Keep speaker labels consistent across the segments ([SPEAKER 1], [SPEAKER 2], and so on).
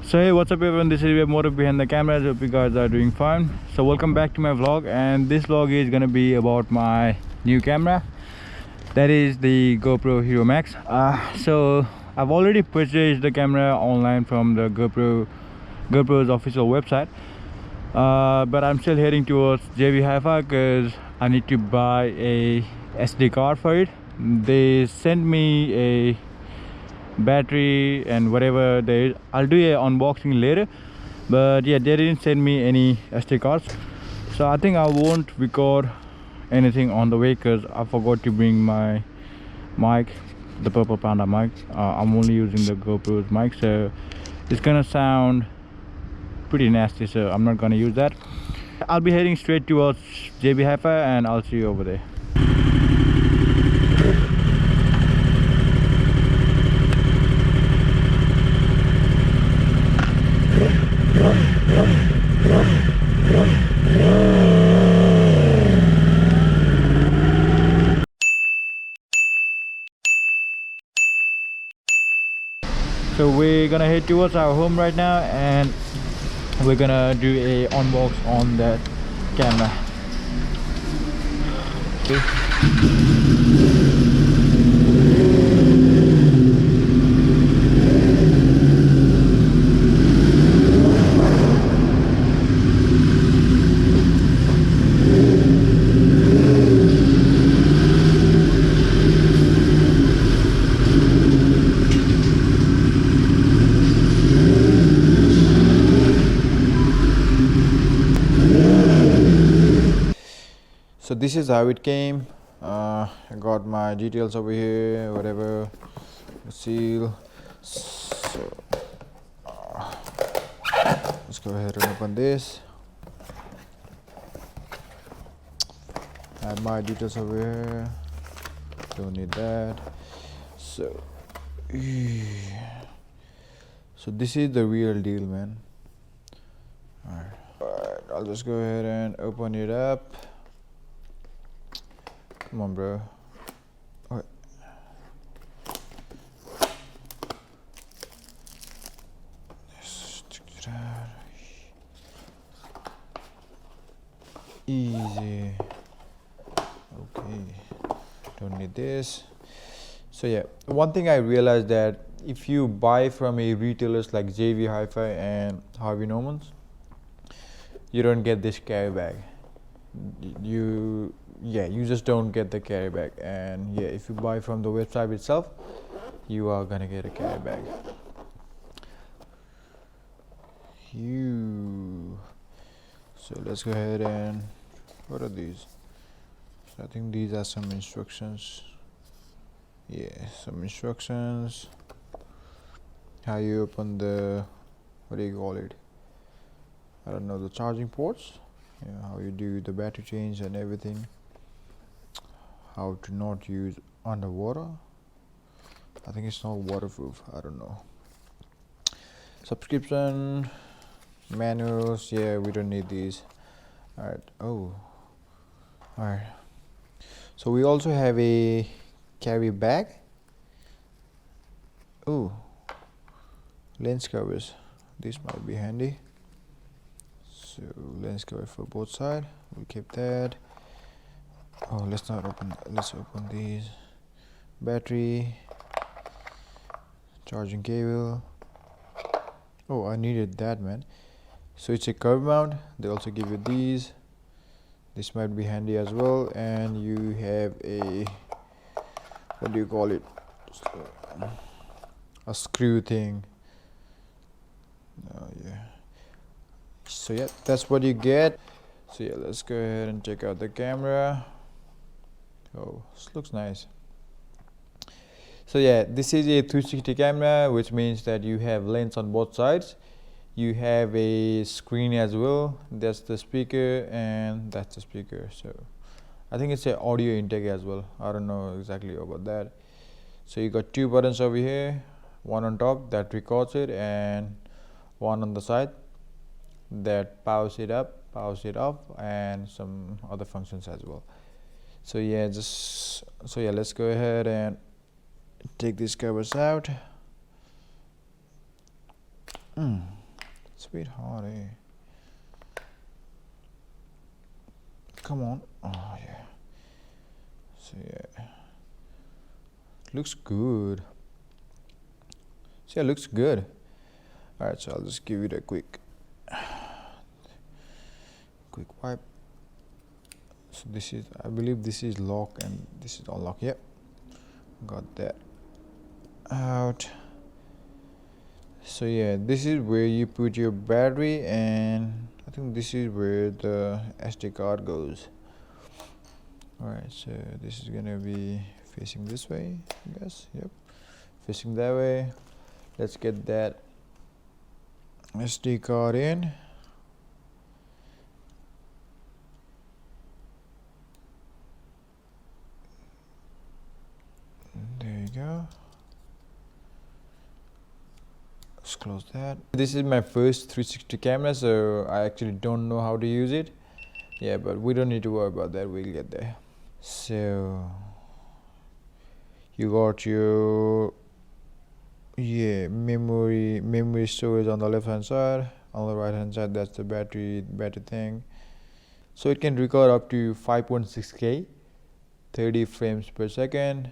[SPEAKER 1] So hey, what's up everyone, this is Motor behind the camera. I hope you guys are doing fine. So welcome back to my vlog, and this vlog is gonna be about my new camera, that is the GoPro Hero Max. So I've already purchased the camera online from the GoPro's official website, but I'm still heading towards JB Hi-Fi because I need to buy a SD card for it. They sent me a battery and whatever there is. I'll do a unboxing later, but yeah, they didn't send me any SD cards, so I think I won't record anything on the way because I forgot to bring my mic, the Purple Panda mic. I'm only using the GoPro's mic, so it's gonna sound pretty nasty, so I'm not gonna use that. I'll be heading straight towards JB Hi-Fi and I'll see you over there. So we're gonna head towards our home right now, and we're gonna do a unbox on that camera. Okay. So this is how it came. I got my details over here, whatever, the seal. So let's go ahead and open this. I have my details over here, don't need that. So this is the real deal, man. Alright, I'll just go ahead and open it up. Come on, bro. Okay. Easy. Okay, don't need this. So yeah, one thing I realized that if you buy from a retailers like JB Hi-Fi and Harvey Norman's, you don't get this carry bag. You just don't get the carry bag. And yeah, if you buy from the website itself, you are gonna get a carry bag. So let's go ahead and, what are these? So I think these are some instructions. Yeah, some instructions, how you open the, what do you call it, I don't know, the charging ports. Yeah, how you do the battery change and everything, how to not use underwater. I think it's not waterproof, I don't know. Subscription manuals, yeah, we don't need these. Alright, alright. So we also have a carry bag. Lens covers, this might be handy. So lens cover for both sides, we'll keep that. Let's open these. Battery, charging cable. I needed that, man. So it's a curve mount. They also give you these. This might be handy as well. And you have a, what do you call it, a screw thing. Yeah, so yeah, that's what you get. So yeah, let's go ahead and check out the camera. This looks nice. So yeah, this is a 360 camera, which means that you have lens on both sides. You have a screen as well. That's the speaker and that's the speaker. So I think it's an audio intake as well. I don't know exactly about that. So you got two buttons over here, one on top that records it, and one on the side that powers it up, powers it off, and some other functions as well. So yeah, let's go ahead and take these covers out. bit hard, eh? Come on. Oh yeah. So yeah, looks good. So yeah, looks good. All right, so I'll just give it a quick wipe. So this is, I believe this is lock and this is unlock. Yep, got that out. So yeah, this is where you put your battery, and I think this is where the SD card goes. Alright, so this is gonna be facing this way, I guess. Yep, facing that way. Let's get that SD card in. There you go. Let's close that. This is my first 360 camera, so I actually don't know how to use it. Yeah, but we don't need to worry about that, we'll get there. So you got your memory storage on the left hand side. On the right hand side, that's the battery thing. So it can record up to 5.6K, 30 frames per second.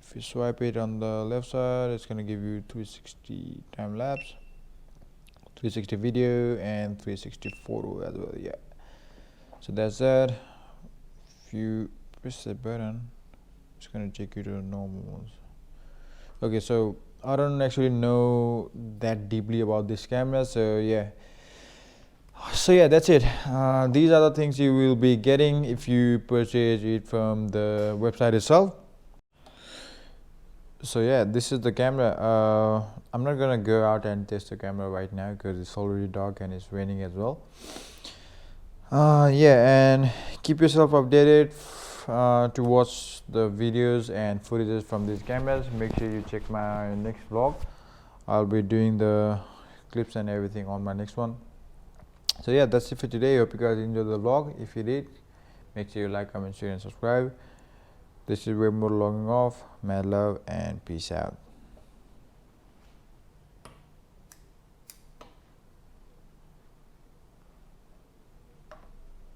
[SPEAKER 1] If you swipe it on the left side, it's gonna give you 360 time lapse, 360 video, and 360 photo as well. Yeah, so that's that. If you press the button, it's gonna take you to normal ones. Okay, so I don't actually know that deeply about this camera, so yeah. So yeah, that's it. These are the things you will be getting if you purchase it from the website itself. So yeah, this is the camera. I'm not gonna go out and test the camera right now because it's already dark and it's raining as well. Yeah, and keep yourself updated to watch the videos and footages from these cameras. Make sure you check my next vlog. I'll be doing the clips and everything on my next one. So yeah, that's it for today. Hope you guys enjoyed the vlog. If you did, make sure you like, comment, share and subscribe. This is Way More logging off. Mad love and peace out.